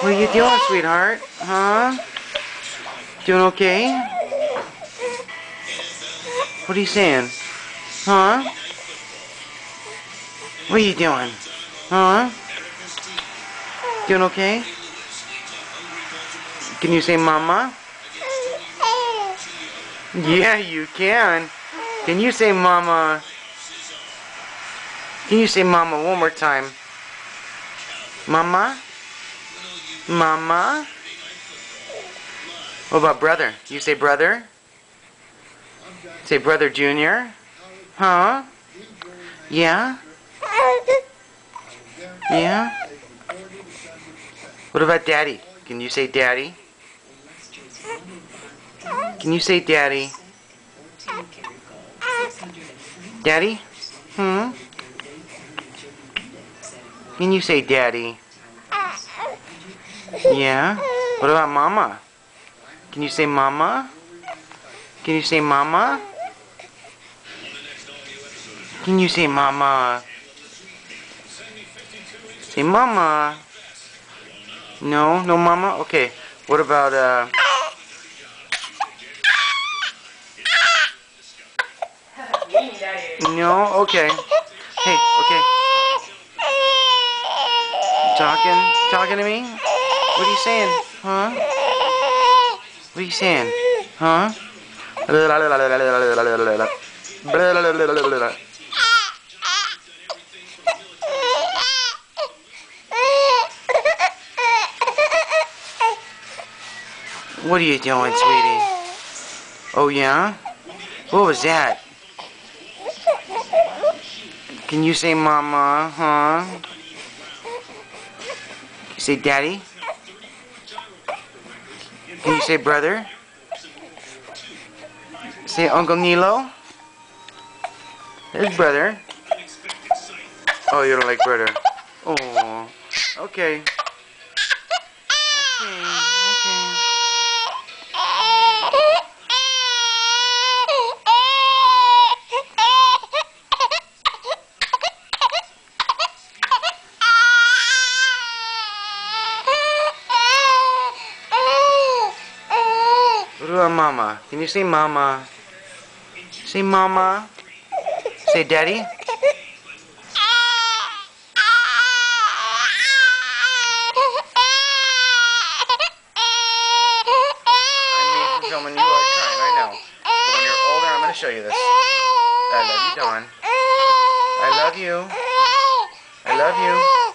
What are you doing, sweetheart? Huh? Doing okay? What are you saying? Huh? What are you doing? Huh? Doing okay? Can you say mama? Yeah, you can. Can you say mama? Can you say mama one more time? Mama? Mama? What about brother? You say brother? Say brother Junior? Huh? Yeah? Yeah? What about daddy? Can you say daddy? Can you say daddy? Daddy? Hmm? Can you say daddy? Yeah? What about mama? Can you say mama? Can you say mama? Can you say mama? Say mama. No? No mama? Okay. What about, No? Okay. Hey, okay. Talking to me? What are you saying? Huh? What are you saying? Huh? What are you doing, sweetie? Oh, yeah? What was that? Can you say mama, huh? Can you say daddy? Can you say brother? Say Uncle Nilo? There's brother. Oh, you don't like brother. Oh, okay. Okay. What about mama? Can you say mama? Say mama. Say daddy. I'm filming you all the time, I know. But when you're older, I'm going to show you this. I love you, Dawn. I love you. I love you.